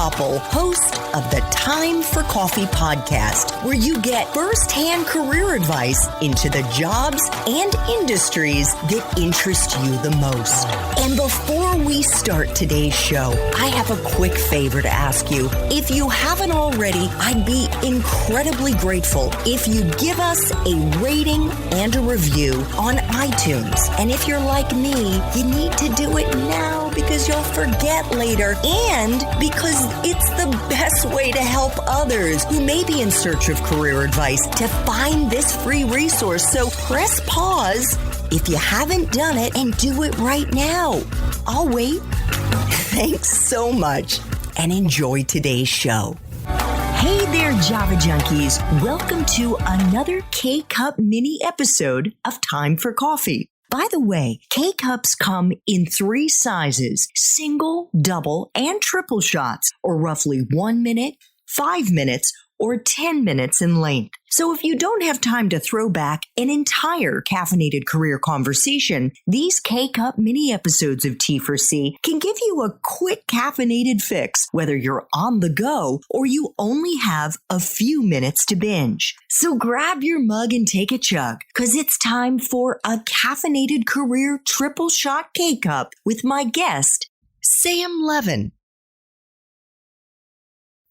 Koppel, host of the Time for Coffee podcast, where you get firsthand career advice into the jobs and industries that interest you the most. And before we start today's show, I have a quick favor to ask you. If you haven't already, I'd be incredibly grateful if you give us a rating and a review on iTunes. And if you're like me, you need to do it now because you'll forget later and because it's the best way to help others who may be in search of career advice to find this free resource. So press pause if you haven't done it and do it right now. I'll wait. Thanks so much and enjoy today's show. Hey there, Java Junkies. Welcome to another K-Cup mini episode of Time for Coffee. By the way, K-Cups come in 3 sizes, single, double, and triple shots, or roughly 1 minute, 5 minutes, or 10 minutes in length. So if you don't have time to throw back an entire caffeinated career conversation, these K-Cup mini episodes of T4C can give you a quick caffeinated fix, whether you're on the go or you only have a few minutes to binge. So grab your mug and take a chug, because it's time for a caffeinated career triple shot K-Cup with my guest, Sam Levin.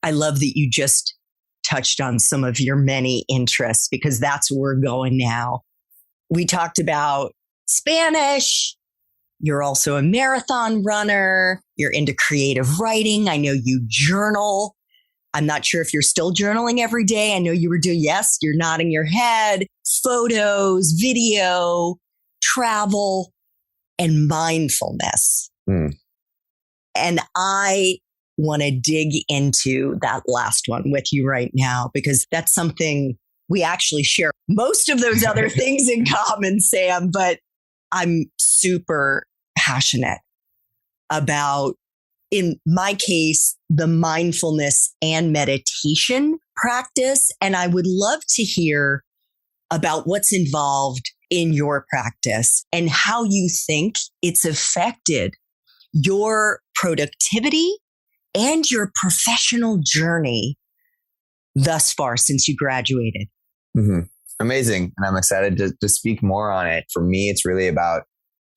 I love that you just touched on some of your many interests, because that's where we're going now. We talked about Spanish. You're also a marathon runner. You're into creative writing. I know you journal. I'm not sure if you're still journaling every day. I know you were doing, yes, you're nodding your head, photos, video, travel, and mindfulness. And I want to dig into that last one with you right now, because that's something we actually share most of those other things in common, Sam, but I'm super passionate about, in my case, the mindfulness and meditation practice. And I would love to hear about what's involved in your practice and how you think it's affected your productivity and your professional journey thus far since you graduated. Amazing. And I'm excited to speak more on it. For me, it's really about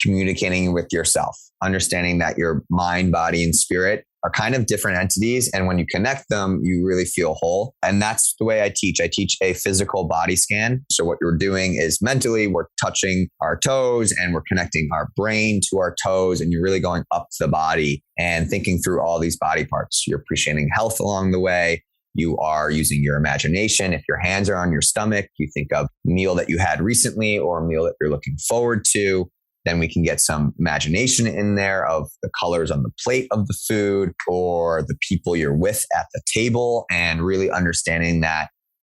communicating with yourself, understanding that your mind, body, and spirit are kind of different entities. And when you connect them, you really feel whole. And that's the way I teach. I teach a physical body scan. So what you're doing is mentally, we're touching our toes and we're connecting our brain to our toes. And you're really going up the body and thinking through all these body parts. You're appreciating health along the way. You are using your imagination. If your hands are on your stomach, you think of a meal that you had recently or a meal that you're looking forward to. Then we can get some imagination in there of the colors on the plate of the food or the people you're with at the table, and really understanding that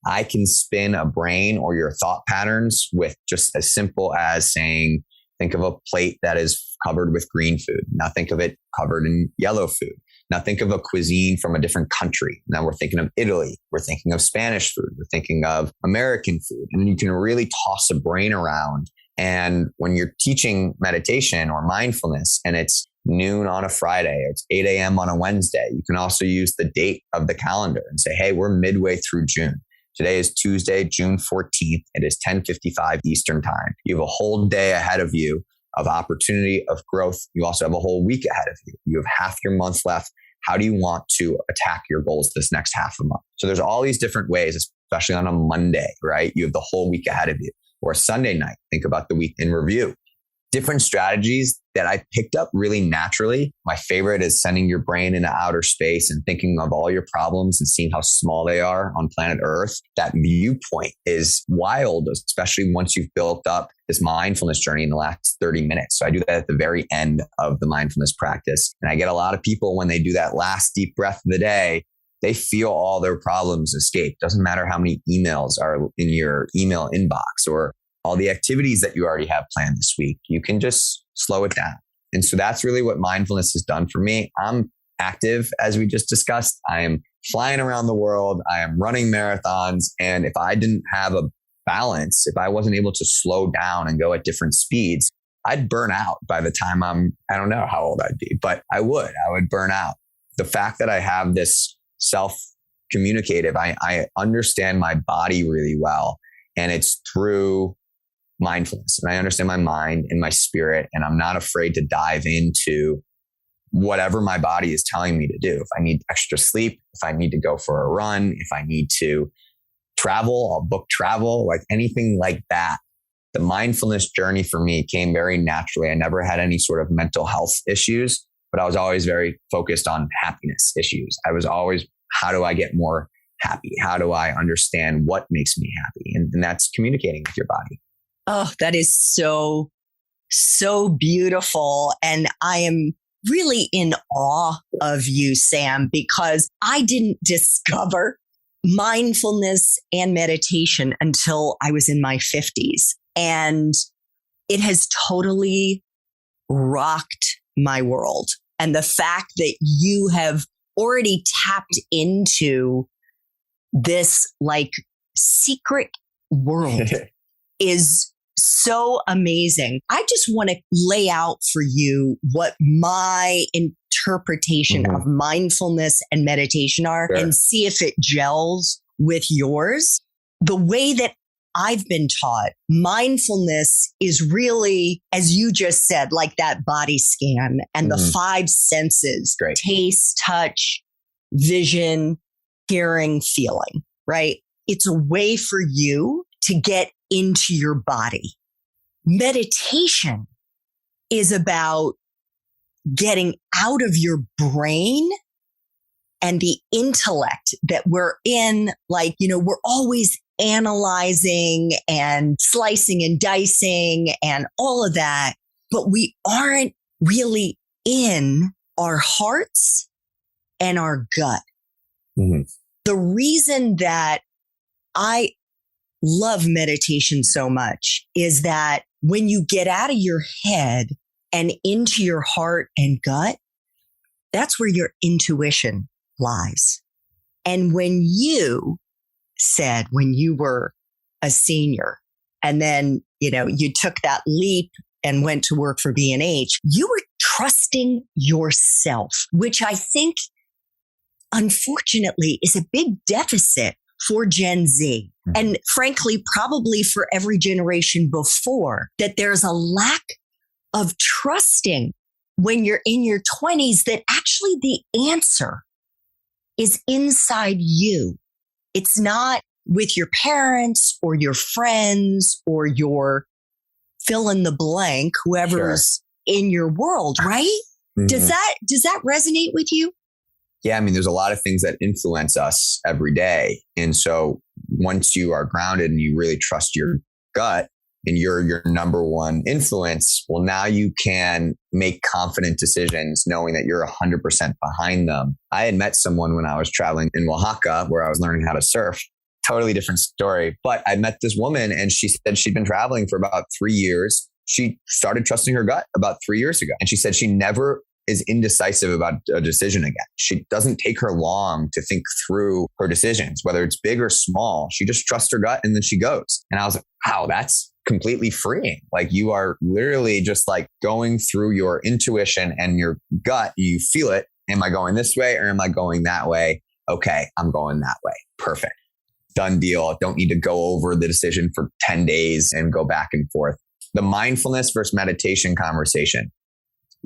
I can spin a brain or your thought patterns with just as simple as saying, think of a plate that is covered with green food. Now think of it covered in yellow food. Now think of a cuisine from a different country. Now we're thinking of Italy. We're thinking of Spanish food. We're thinking of American food. And you can really toss a brain around. And when you're teaching meditation or mindfulness and it's noon on a Friday, it's 8 a.m. on a Wednesday, you can also use the date of the calendar and say, hey, we're midway through June. Today is Tuesday, June 14th. It is 10:55 Eastern time. You have a whole day ahead of you of opportunity, of growth. You also have a whole week ahead of you. You have half your month left. How do you want to attack your goals this next half a month? So there's all these different ways, especially on a Monday, right? You have the whole week ahead of you. Or a Sunday night, think about the week in review. Different strategies that I picked up really naturally. My favorite is sending your brain into outer space and thinking of all your problems and seeing how small they are on planet Earth. That viewpoint is wild, especially once you've built up this mindfulness journey in the last 30 minutes. So I do that at the very end of the mindfulness practice. And I get a lot of people when they do that last deep breath of the day, they feel all their problems escape. Doesn't matter how many emails are in your email inbox or all the activities that you already have planned this week. You can just slow it down. And so that's really what mindfulness has done for me. I'm active, as we just discussed. I am flying around the world. I am running marathons. And if I didn't have a balance, if I wasn't able to slow down and go at different speeds, I'd burn out by the time I don't know how old I'd be, but I would burn out. the fact that I have this self-communicative, I understand my body really well. And it's through mindfulness. And I understand my mind and my spirit. And I'm not afraid to dive into whatever my body is telling me to do. If I need extra sleep, if I need to go for a run, if I need to travel, I'll book travel, like anything like that. The mindfulness journey for me came very naturally. I never had any sort of mental health issues, but I was always very focused on happiness issues. I was always, how do I get more happy? How do I understand what makes me happy? And that's communicating with your body. Oh, that is so, so beautiful. And I am really in awe of you, Sam, because I didn't discover mindfulness and meditation until I was in my 50s. And it has totally rocked my world. And the fact that you have already tapped into this like secret world is so amazing. I just want to lay out for you what my interpretation of mindfulness and meditation are and see if it gels with yours. The way that I've been taught, mindfulness is really, as you just said, like that body scan and the five senses, taste, touch, vision, hearing, feeling, right? It's a way for you to get into your body. Meditation is about getting out of your brain and the intellect that we're in. Like, you know, we're always analyzing and slicing and dicing and all of that, but we aren't really in our hearts and our gut. The reason that I love meditation so much is that when you get out of your head and into your heart and gut, that's where your intuition lies. And when you said, when you were a senior and then, you know, you took that leap and went to work for B&H, you were trusting yourself, which I think, unfortunately, is a big deficit for Gen Z. And frankly, probably for every generation before, that there's a lack of trusting when you're in your 20s that actually the answer is inside you. It's not with your parents or your friends or your fill in the blank, whoever's in your world, right? Does that resonate with you? Yeah, I mean, there's a lot of things that influence us every day. And so once you are grounded and you really trust your gut and you're your number one influence, well, now you can make confident decisions knowing that you're 100% behind them. I had met someone when I was traveling in Oaxaca where I was learning how to surf. Totally different story. But I met this woman and she said she'd been traveling for about 3 years. She started trusting her gut about 3 years ago. And she said she never is indecisive about a decision again. She doesn't take her long to think through her decisions, whether it's big or small. She just trusts her gut and then she goes. And I was like, wow, that's completely freeing. Like you are literally just like going through your intuition and your gut. You feel it. Am I going this way or am I going that way? Okay, I'm going that way. Perfect. Done deal. Don't need to go over the decision for 10 days and go back and forth. The mindfulness versus meditation conversation.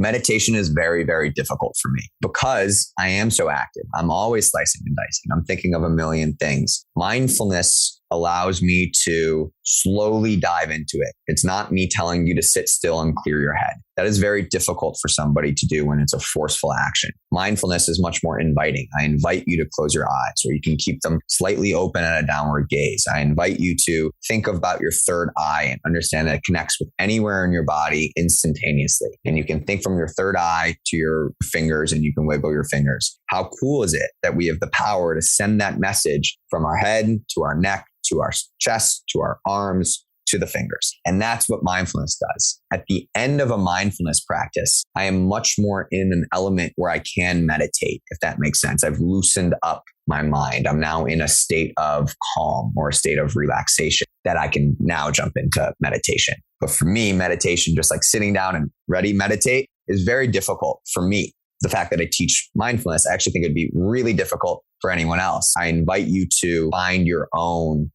Meditation is very, very difficult for me because I am so active. I'm always slicing and dicing. I'm thinking of a million things. Mindfulness allows me to slowly dive into it. It's not me telling you to sit still and clear your head. That is very difficult for somebody to do when it's a forceful action. Mindfulness is much more inviting. I invite you to close your eyes, or you can keep them slightly open at a downward gaze. I invite you to think about your third eye and understand that it connects with anywhere in your body instantaneously. And you can think from your third eye to your fingers and you can wiggle your fingers. How cool is it that we have the power to send that message from our head to our neck, to our chest, to our arms, to the fingers. And that's what mindfulness does. At the end of a mindfulness practice, I am much more in an element where I can meditate, if that makes sense. I've loosened up my mind. I'm now in a state of calm or a state of relaxation that I can now jump into meditation. But for me, meditation, just like sitting down and ready, meditate, is very difficult for me. the fact that I teach mindfulness, I actually think it'd be really difficult for anyone else. I invite you to find your own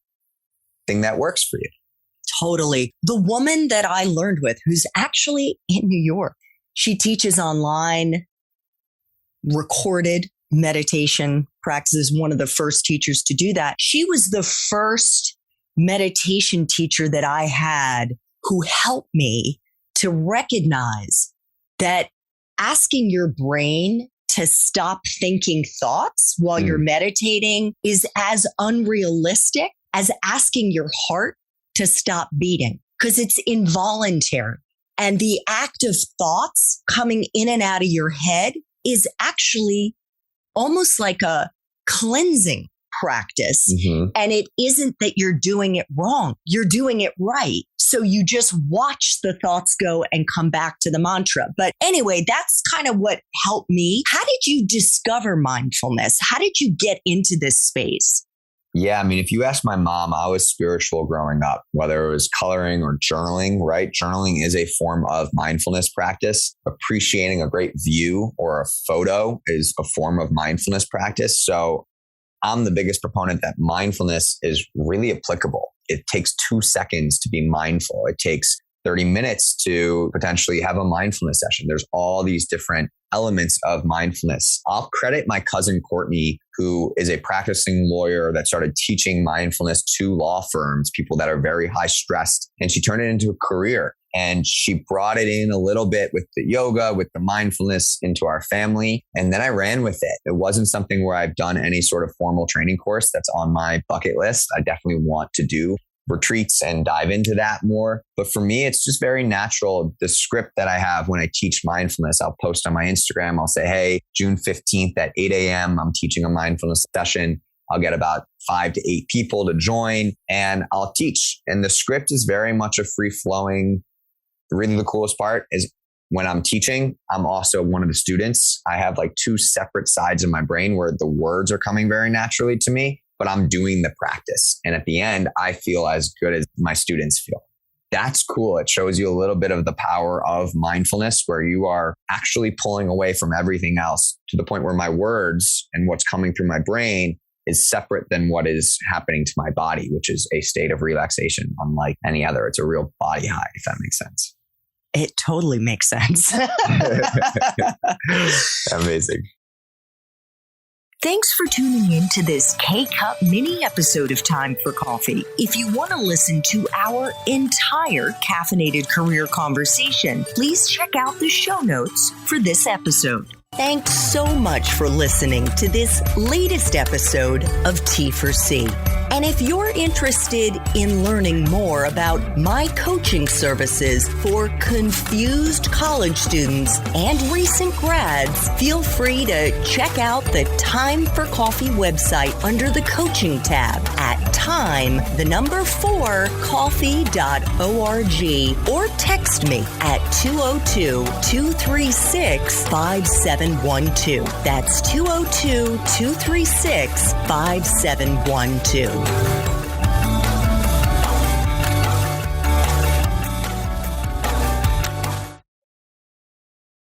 thing that works for you. Totally. The woman that I learned with, who's actually in New York, she teaches online recorded meditation practices, one of the first teachers to do that. She was the first meditation teacher that I had who helped me to recognize that asking your brain to stop thinking thoughts while you're meditating is as unrealistic as asking your heart to stop beating, because it's involuntary. And the act of thoughts coming in and out of your head is actually almost like a cleansing practice. And it isn't that you're doing it wrong. You're doing it right. So you just watch the thoughts go and come back to the mantra. But anyway, that's kind of what helped me. How did you discover mindfulness? How did you get into this space? Yeah, I mean, if you ask my mom, I was spiritual growing up, whether it was coloring or journaling, right? Journaling is a form of mindfulness practice. Appreciating a great view or a photo is a form of mindfulness practice. So I'm the biggest proponent that mindfulness is really applicable. It takes 2 seconds to be mindful. It takes 30 minutes to potentially have a mindfulness session. There's all these different elements of mindfulness. I'll credit my cousin Courtney, who is a practicing lawyer that started teaching mindfulness to law firms, people that are very high stressed, and she turned it into a career. And she brought it in a little bit with the yoga, with the mindfulness into our family. And then I ran with it. It wasn't something where I've done any sort of formal training course that's on my bucket list. I definitely want to do retreats and dive into that more. But for me, it's just very natural. The script that I have when I teach mindfulness, I'll post on my Instagram. I'll say, hey, June 15th at 8 a.m., I'm teaching a mindfulness session. I'll get about 5 to 8 people to join and I'll teach. And the script is very much a free flowing. Really the coolest part is when I'm teaching, I'm also one of the students. I have like 2 separate sides of my brain where the words are coming very naturally to me, but I'm doing the practice. And at the end, I feel as good as my students feel. That's cool. It shows you a little bit of the power of mindfulness where you are actually pulling away from everything else to the point where my words and what's coming through my brain is separate than what is happening to my body, which is a state of relaxation unlike any other. It's a real body high, if that makes sense. It totally makes sense. Amazing. Thanks for tuning in to this K-Cup mini episode of Time for Coffee. If you want to listen to our entire caffeinated career conversation, please check out the show notes for this episode. Thanks so much for listening to this latest episode of T for C. And if you're interested in learning more about my coaching services for confused college students and recent grads, feel free to check out the Time for Coffee website under the coaching tab at time4coffee.org or text me at 202-236-5712. That's 202-236-5712.